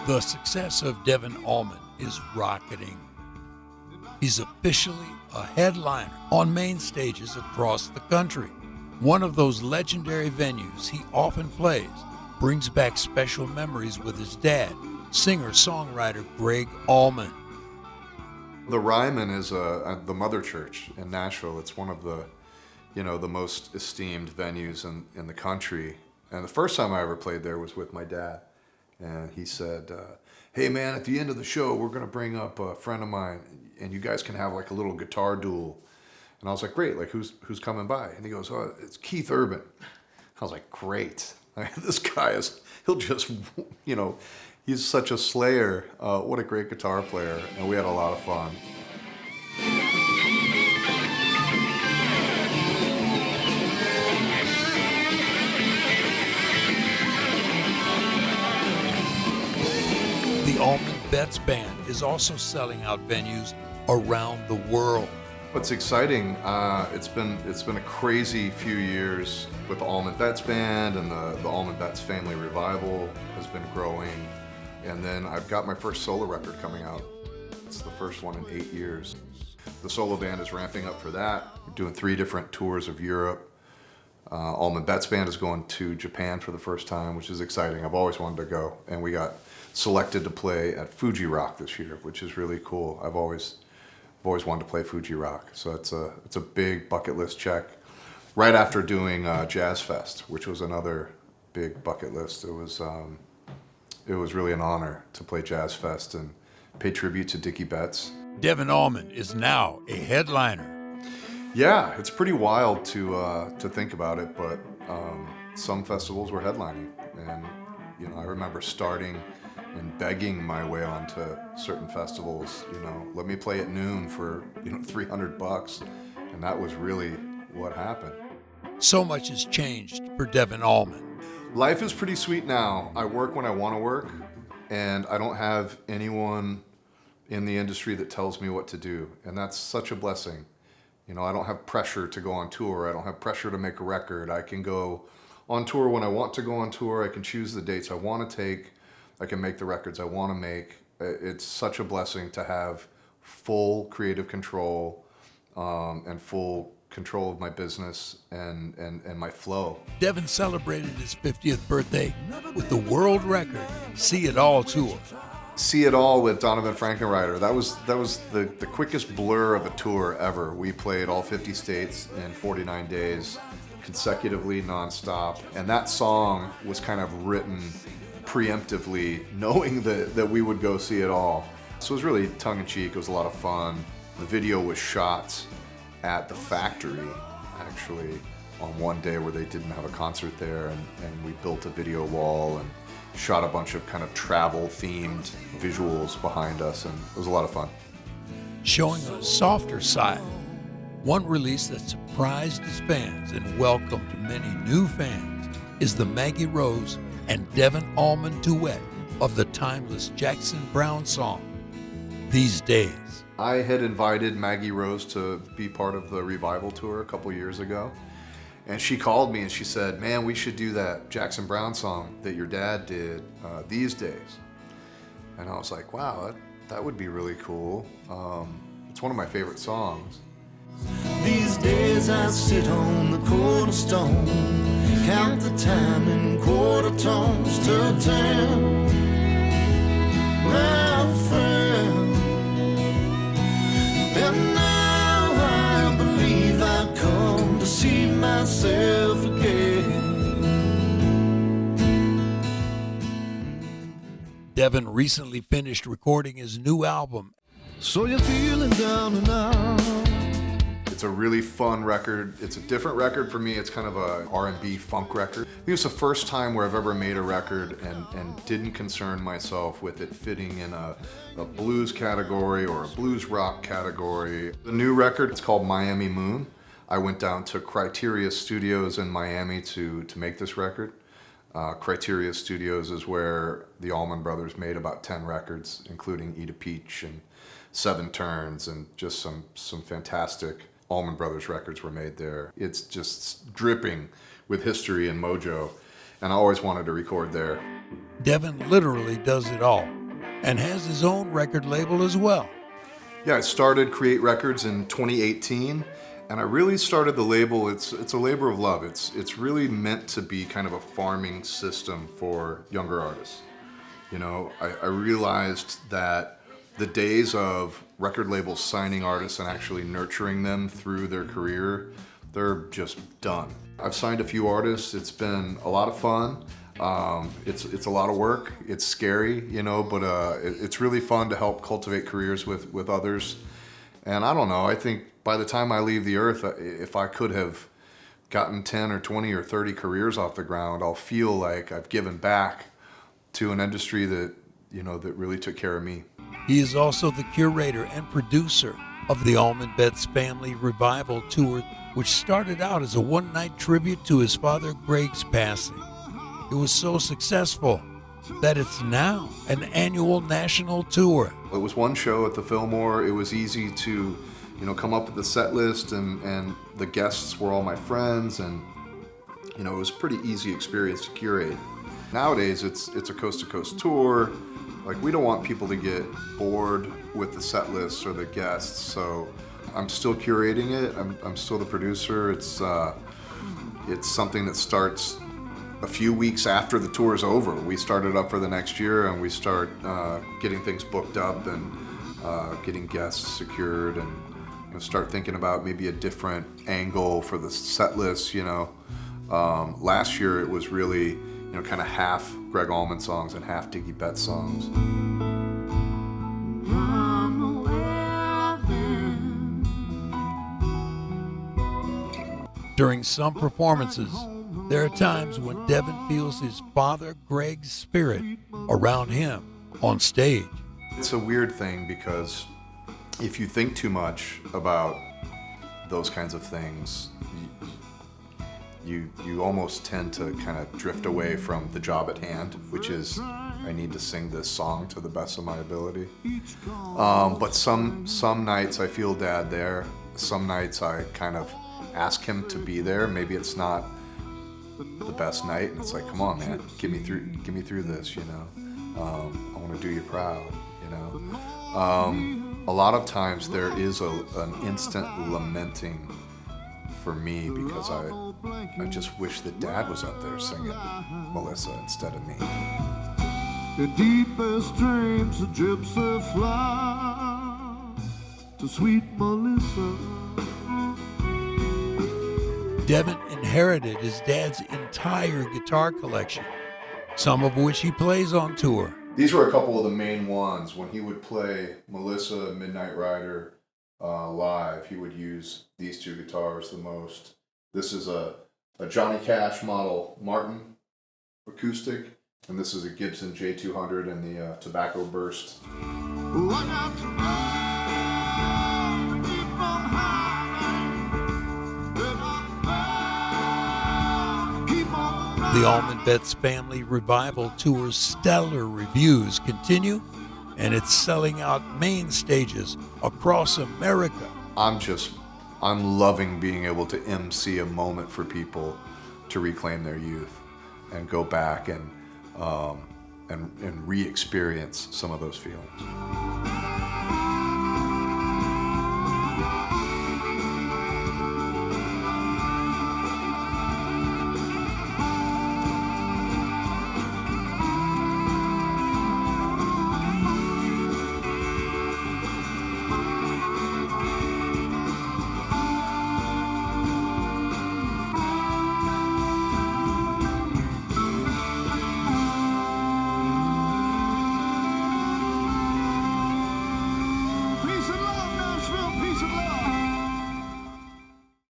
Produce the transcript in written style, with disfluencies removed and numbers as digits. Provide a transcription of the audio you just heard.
The success of Devon Allman is rocketing. He's officially a headliner on main stages across the country. One of those legendary venues he often plays brings back special memories with his dad, singer-songwriter Gregg Allman. The Ryman is the mother church in Nashville. It's one of the, the most esteemed venues in the country. And the first time I ever played there was with my dad. And he said, hey man, at the end of the show, we're gonna bring up a friend of mine and you guys can have like a little guitar duel. And I was like, great, like who's coming by? And he goes, oh, it's Keith Urban. I was like, great. This guy he'll just, he's such a slayer. What a great guitar player. And we had a lot of fun. The Allman Betts Band is also selling out venues around the world. What's exciting, it's been a crazy few years with the Allman Betts Band, and the Allman Betts Family Revival has been growing. And then I've got my first solo record coming out. It's the first one in 8 years. The solo band is ramping up for that. We're doing 3 different tours of Europe. Allman Betts Band is going to Japan for the first time, which is exciting. I've always wanted to go, and we got selected to play at Fuji Rock this year, which is really cool. I've always wanted to play Fuji Rock, so it's a big bucket list check. Right after doing Jazz Fest, which was another big bucket list, it was really an honor to play Jazz Fest and pay tribute to Dicky Betts. Devon Allman is now a headliner. Yeah, it's pretty wild to think about it, but some festivals were headlining, and I remember starting and begging my way onto certain festivals. Let me play at noon for $300, and that was really what happened. So much has changed for Devon Allman. Life is pretty sweet now. I work when I want to work, and I don't have anyone in the industry that tells me what to do, and that's such a blessing. I don't have pressure to go on tour. I don't have pressure to make a record. I can go on tour when I want to go on tour. I can choose the dates I want to take. I can make the records I want to make. It's such a blessing to have full creative control and full control of my business and my flow. Devon celebrated his 50th birthday with the world record See It All tour. See It All with Donavon Frankenreiter. That was the quickest blur of a tour ever. We played all 50 states in 49 days, consecutively, nonstop. And that song was kind of written preemptively, knowing that we would go see it all. So it was really tongue-in-cheek. It was a lot of fun. The video was shot at the factory, actually, on one day where they didn't have a concert there, and we built a video wall and shot a bunch of kind of travel-themed visuals behind us, and it was a lot of fun. Showing a softer side, one release that surprised his fans and welcomed many new fans is the Maggie Rose and Devon Allman duet of the timeless Jackson Browne song, These Days. I had invited Maggie Rose to be part of the Revival tour a couple years ago, and she called me and she said, man, we should do that Jackson Browne song that your dad did, These Days. And I was like, wow, that would be really cool. It's one of my favorite songs. These days I sit on the cornerstone, count the time in quarter tones to 10, my friend. And now I believe I've come to see myself again. Devon recently finished recording his new album. So you're feeling down and out. It's a really fun record. It's a different record for me. It's kind of a R&B funk record. I think it's the first time where I've ever made a record and didn't concern myself with it fitting in a blues category or a blues rock category. The new record, it's called Miami Moon. I went down to Criteria Studios in Miami to make this record. Criteria Studios is where the Allman Brothers made about 10 records, including Eat a Peach and Seven Turns and just some fantastic Allman Brothers records were made there. It's just dripping with history and mojo, and I always wanted to record there. Devon literally does it all and has his own record label as well. Yeah, I started Create Records in 2018, and I really started the label. It's a labor of love. It's really meant to be kind of a farming system for younger artists. You know, I realized that the days of record labels signing artists and actually nurturing them through their career, they're just done. I've signed a few artists. It's been a lot of fun. It's a lot of work. It's scary, you know, but it's really fun to help cultivate careers with others. And I don't know, I think by the time I leave the earth, if I could have gotten 10 or 20 or 30 careers off the ground, I'll feel like I've given back to an industry that, you know, that really took care of me. He is also the curator and producer of the Allman Betts Family Revival Tour, which started out as a one-night tribute to his father Gregg's passing. It was so successful that it's now an annual national tour. It was one show at the Fillmore. It was easy to, you know, come up with the set list, and the guests were all my friends, and, you know, it was a pretty easy experience to curate. Nowadays, it's a coast-to-coast tour. Like, we don't want people to get bored with the set lists or the guests, so I'm still curating it. I'm still the producer. It's something that starts a few weeks after the tour is over. We start it up for the next year, and we start getting things booked up and getting guests secured, and, you know, start thinking about maybe a different angle for the set list. You know, last year it was really, you know, kind of half Gregg Allman songs and half Dicky Betts songs. During some performances, there are times when Devon feels his father Gregg's spirit around him on stage. It's a weird thing, because if you think too much about those kinds of things, you almost tend to kind of drift away from the job at hand, which is, I need to sing this song to the best of my ability. But some nights I feel Dad there. Some nights I kind of ask him to be there. Maybe it's not the best night, and it's like, come on, man, get me through this, you know. I want to do you proud, you know. A lot of times there is an instant lamenting for me, because I just wish that Dad was up there singing Melissa instead of me. The deepest dreams of gypsy fly to sweet Melissa. Devon inherited his dad's entire guitar collection, some of which he plays on tour. These were a couple of the main ones. When he would play Melissa, Midnight Rider live, he would use these two guitars the most. This is a Johnny Cash model Martin acoustic, and this is a Gibson J200 and the Tobacco Burst. The Allman Betts Family Revival Tour's stellar reviews continue, and it's selling out main stages across America. I'm loving being able to MC a moment for people to reclaim their youth and go back and re-experience some of those feelings.